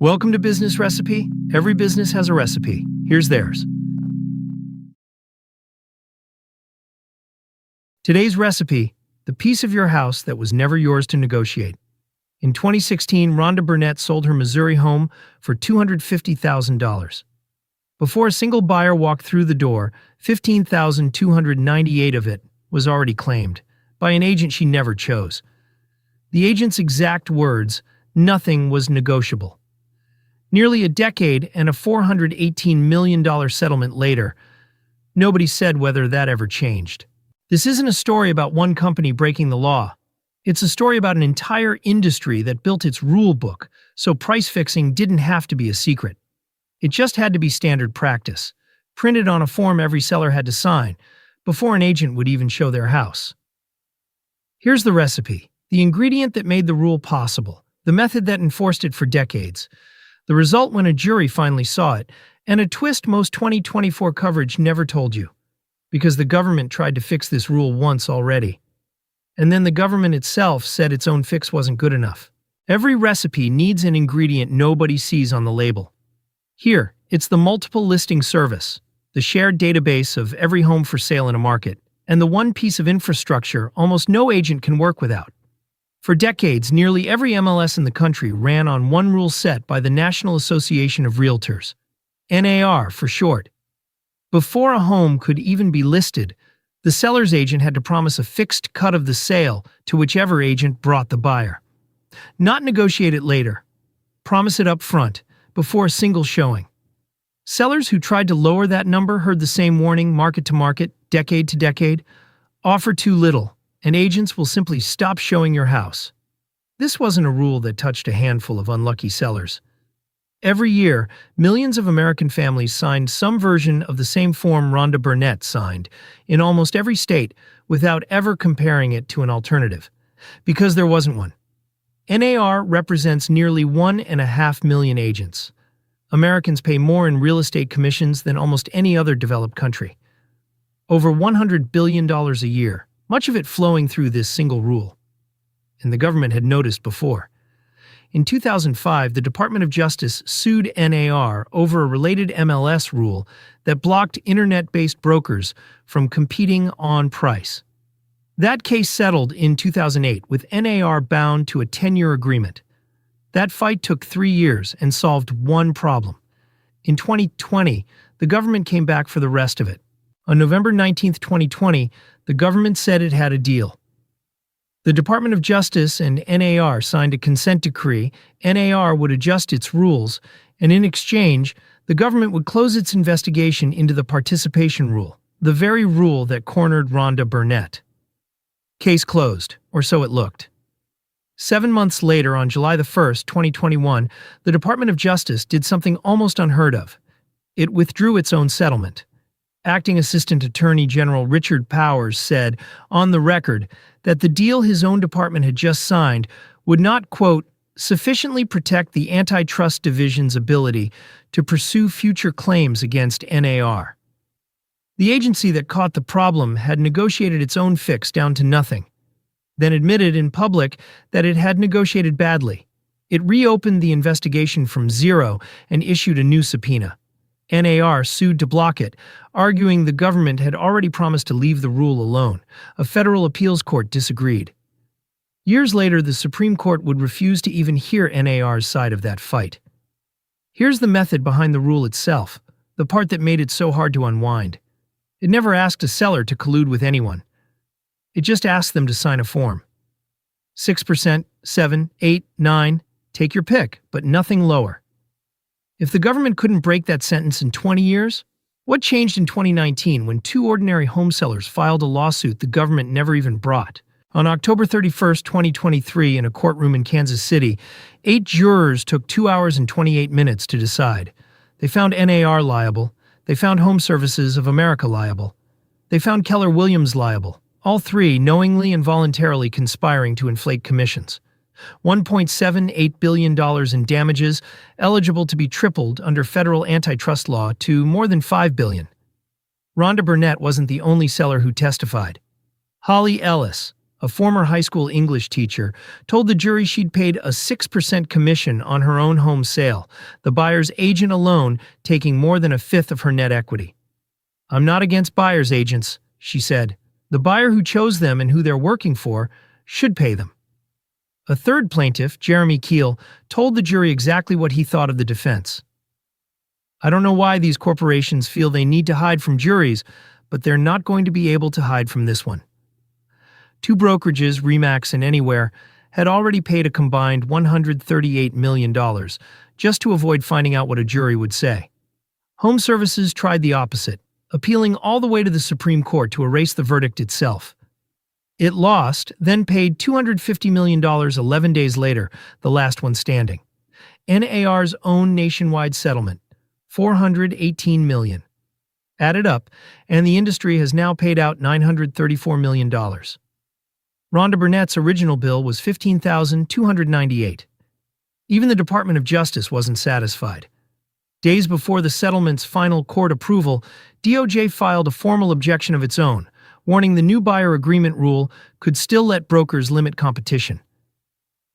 Welcome to Business Recipe. Every business has a recipe. Here's theirs. Today's recipe: the piece of your house that was never yours to negotiate. In 2016, Rhonda Burnett sold her Missouri home for $250,000. Before a single buyer walked through the door, $15,298 of it was already claimed by an agent she never chose. The agent's exact words: nothing was negotiable. Nearly a decade and a $418 million settlement later, nobody said whether that ever changed. This isn't a story about one company breaking the law. It's a story about an entire industry that built its rulebook, so price fixing didn't have to be a secret. It just had to be standard practice, printed on a form every seller had to sign, before an agent would even show their house. Here's the recipe, the ingredient that made the rule possible, the method that enforced it for decades, the result when a jury finally saw it, and a twist most 2024 coverage never told you. Because the government tried to fix this rule once already. And then the government itself said its own fix wasn't good enough. Every recipe needs an ingredient nobody sees on the label. Here, it's the multiple listing service, the shared database of every home for sale in a market, and the one piece of infrastructure almost no agent can work without. For decades, nearly every MLS in the country ran on one rule set by the National Association of Realtors, NAR for short. Before a home could even be listed, the seller's agent had to promise a fixed cut of the sale to whichever agent brought the buyer. Not negotiate it later. Promise it up front, before a single showing. Sellers who tried to lower that number heard the same warning market to market, decade to decade: offer too little, and agents will simply stop showing your house. This wasn't a rule that touched a handful of unlucky sellers. Every year, millions of American families signed some version of the same form Rhonda Burnett signed in almost every state without ever comparing it to an alternative, because there wasn't one. NAR represents nearly 1.5 million agents. Americans pay more in real estate commissions than almost any other developed country. Over $100 billion a year, much of it flowing through this single rule. And the government had noticed before. In 2005, the Department of Justice sued NAR over a related MLS rule that blocked internet-based brokers from competing on price. That case settled in 2008 with NAR bound to a 10-year agreement. That fight took 3 years and solved one problem. In 2020, the government came back for the rest of it. On November 19, 2020, the government said it had a deal. The Department of Justice and NAR signed a consent decree. NAR would adjust its rules, and in exchange, the government would close its investigation into the participation rule, the very rule that cornered Rhonda Burnett. Case closed, or so it looked. 7 months later, on July 1, 2021, the Department of Justice did something almost unheard of. It withdrew its own settlement. Acting Assistant Attorney General Richard Powers said, on the record, that the deal his own department had just signed would not, quote, sufficiently protect the Antitrust Division's ability to pursue future claims against NAR. The agency that caught the problem had negotiated its own fix down to nothing, then admitted in public that it had negotiated badly. It reopened the investigation from zero and issued a new subpoena. NAR sued to block it, arguing the government had already promised to leave the rule alone. A federal appeals court disagreed. Years later, the Supreme Court would refuse to even hear NAR's side of that fight. Here's the method behind the rule itself, the part that made it so hard to unwind. It never asked a seller to collude with anyone. It just asked them to sign a form. 6%, 7, 8, 9, take your pick, but nothing lower. If the government couldn't break that sentence in 20 years, what changed in 2019 when 2 ordinary home sellers filed a lawsuit the government never even brought? On October 31, 2023, in a courtroom in Kansas City, 8 jurors took 2 hours and 28 minutes to decide. They found NAR liable. They found HomeServices of America liable. They found Keller Williams liable, all 3 knowingly and voluntarily conspiring to inflate commissions. $1.78 billion in damages, eligible to be tripled under federal antitrust law to more than $5 billion. Rhonda Burnett wasn't the only seller who testified. Hollee Ellis, a former high school English teacher, told the jury she'd paid a 6% commission on her own home sale, the buyer's agent alone taking more than a fifth of her net equity. "I'm not against buyer's agents," she said. "The buyer who chose them and who they're working for should pay them." A third plaintiff, Jeremy Keel, told the jury exactly what he thought of the defense. "I don't know why these corporations feel they need to hide from juries, but they're not going to be able to hide from this one." Two brokerages, Remax and Anywhere, had already paid a combined $138 million just to avoid finding out what a jury would say. HomeServices tried the opposite, appealing all the way to the Supreme Court to erase the verdict itself. It lost, then paid $250 million 11 days later, the last one standing. NAR's own nationwide settlement, $418 million. Added up, and the industry has now paid out $934 million. Rhonda Burnett's original bill was $15,298. Even the Department of Justice wasn't satisfied. Days before the settlement's final court approval, DOJ filed a formal objection of its own, warning the new buyer agreement rule could still let brokers limit competition.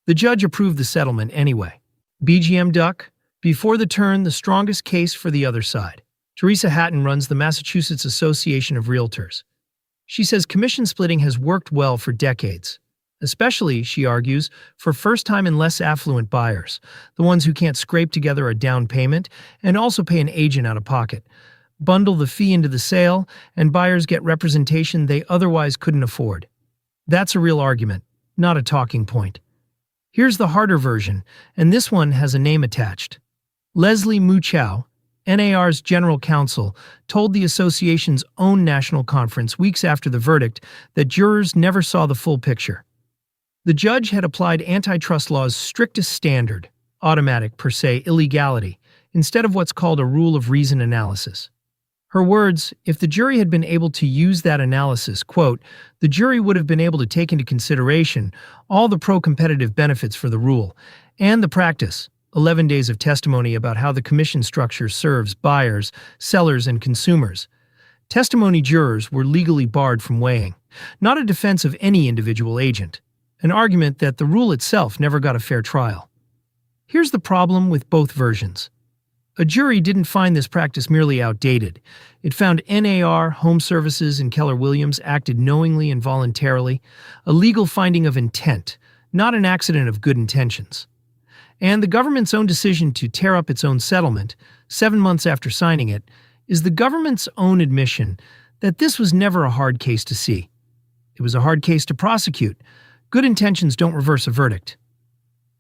The judge approved the settlement anyway. BGM Duck, before the turn, the strongest case for the other side. Teresa Hatton runs the Massachusetts Association of Realtors. She says commission splitting has worked well for decades, especially, she argues, for first-time and less affluent buyers, the ones who can't scrape together a down payment and also pay an agent out of pocket, bundle the fee into the sale, and buyers get representation they otherwise couldn't afford. That's a real argument, not a talking point. Here's the harder version, and this one has a name attached. Leslie Muchow, NAR's general counsel, told the association's own national conference weeks after the verdict that jurors never saw the full picture. The judge had applied antitrust law's strictest standard, automatic per se illegality, instead of what's called a rule of reason analysis. Her words, if the jury had been able to use that analysis, quote, the jury would have been able to take into consideration all the pro-competitive benefits for the rule and the practice, 11 days of testimony about how the commission structure serves buyers, sellers, and consumers. Testimony jurors were legally barred from weighing, not a defense of any individual agent, an argument that the rule itself never got a fair trial. Here's the problem with both versions. A jury didn't find this practice merely outdated. It found NAR, HomeServices, and Keller Williams acted knowingly and voluntarily, a legal finding of intent, not an accident of good intentions. And the government's own decision to tear up its own settlement, 7 months after signing it, is the government's own admission that this was never a hard case to see. It was a hard case to prosecute. Good intentions don't reverse a verdict.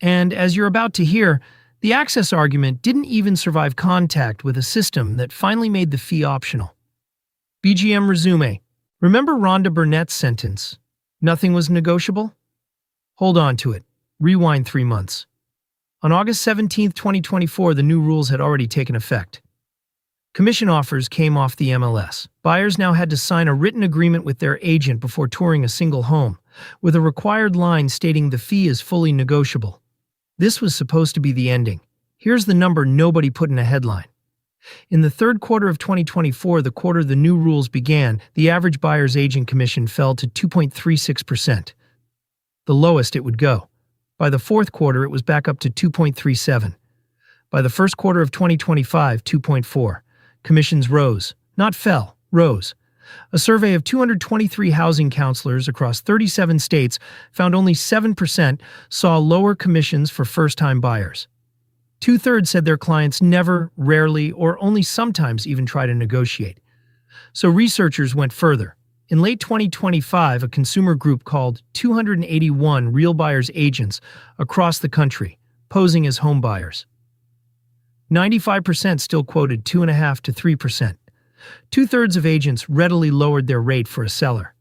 And as you're about to hear, the access argument didn't even survive contact with a system that finally made the fee optional. BGM resume. Remember Rhonda Burnett's sentence? Nothing was negotiable? Hold on to it. Rewind 3 months. On August 17, 2024, the new rules had already taken effect. Commission offers came off the MLS. Buyers now had to sign a written agreement with their agent before touring a single home, with a required line stating the fee is fully negotiable. This was supposed to be the ending. Here's the number nobody put in a headline. In the third quarter of 2024, the quarter the new rules began, the average buyer's agent commission fell to 2.36%, the lowest it would go. By the fourth quarter, it was back up to 2.37. By the first quarter of 2025, 2.4. Commissions rose, not fell, rose. A survey of 223 housing counselors across 37 states found only 7% saw lower commissions for first-time buyers. 2/3 said their clients never, rarely, or only sometimes even try to negotiate. So researchers went further. In late 2025, a consumer group called 281 Real Buyers Agents across the country, posing as home buyers. 95% still quoted 2.5% to 3%. 2/3 of agents readily lowered their rate for a seller.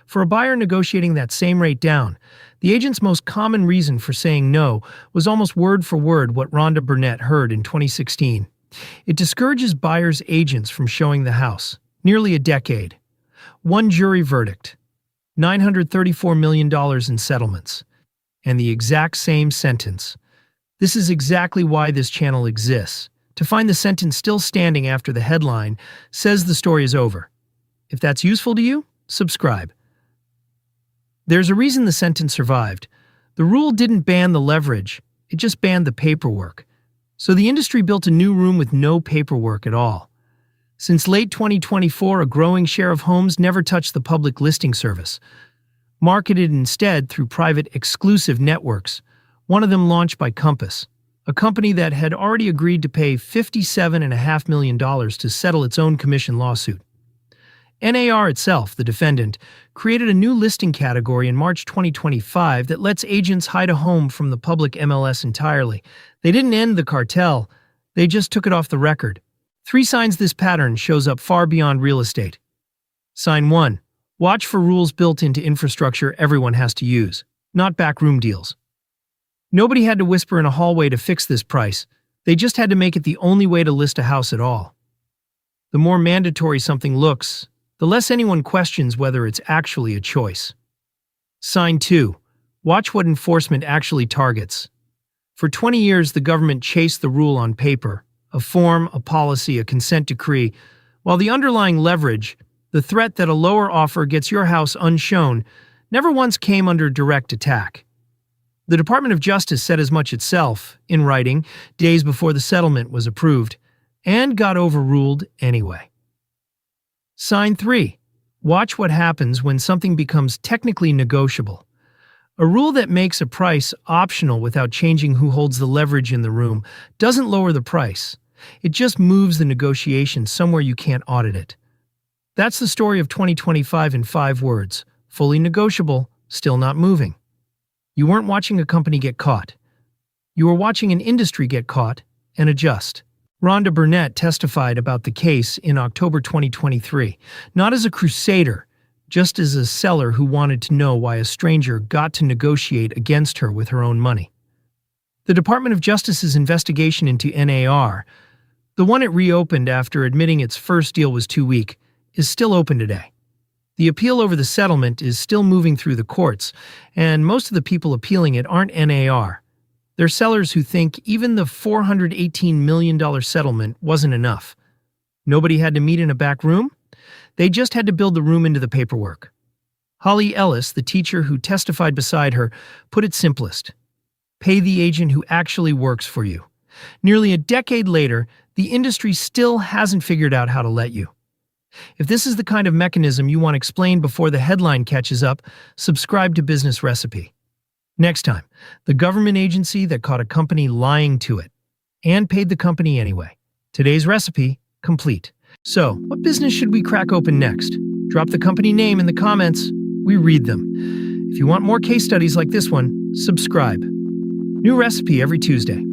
For a buyer negotiating that same rate down, the agent's most common reason for saying no was almost word for word what Rhonda Burnett heard in 2016. It discourages buyers' agents from showing the house. Nearly a decade. One jury verdict. $934 million in settlements. And the exact same sentence. This is exactly why this channel exists. To find the sentence still standing after the headline says the story is over. If that's useful to you, subscribe. There's a reason the sentence survived. The rule didn't ban the leverage, it just banned the paperwork. So the industry built a new room with no paperwork at all. Since late 2024, a growing share of homes never touched the public listing service, marketed instead through private exclusive networks, one of them launched by Compass, a company that had already agreed to pay $57.5 million to settle its own commission lawsuit. NAR itself, the defendant, created a new listing category in March 2025 that lets agents hide a home from the public MLS entirely. They didn't end the cartel, they just took it off the record. 3 signs this pattern shows up far beyond real estate. Sign 1. Watch for rules built into infrastructure everyone has to use, not backroom deals. Nobody had to whisper in a hallway to fix this price. They just had to make it the only way to list a house at all. The more mandatory something looks, the less anyone questions whether it's actually a choice. Sign 2. Watch what enforcement actually targets. For 20 years, the government chased the rule on paper, a form, a policy, a consent decree, while the underlying leverage, the threat that a lower offer gets your house unshown, never once came under direct attack. The Department of Justice said as much itself, in writing, days before the settlement was approved, and got overruled anyway. Sign 3. Watch what happens when something becomes technically negotiable. A rule that makes a price optional without changing who holds the leverage in the room doesn't lower the price. It just moves the negotiation somewhere you can't audit it. That's the story of 2025 in 5 words. Fully negotiable, still not moving. You weren't watching a company get caught. You were watching an industry get caught and adjust. Rhonda Burnett testified about the case in October 2023, not as a crusader, just as a seller who wanted to know why a stranger got to negotiate against her with her own money. The Department of Justice's investigation into NAR, the one it reopened after admitting its first deal was too weak, is still open today. The appeal over the settlement is still moving through the courts, and most of the people appealing it aren't NAR. They're sellers who think even the $418 million settlement wasn't enough. Nobody had to meet in a back room? They just had to build the room into the paperwork. Hollee Ellis, the teacher who testified beside her, put it simplest. Pay the agent who actually works for you. Nearly a decade later, the industry still hasn't figured out how to let you. If this is the kind of mechanism you want explained before the headline catches up, subscribe to Business Recipe. Next time, the government agency that caught a company lying to it and paid the company anyway. Today's recipe complete. So, what business should we crack open next? Drop the company name in the comments. We read them. If you want more case studies like this one, subscribe. New recipe every Tuesday.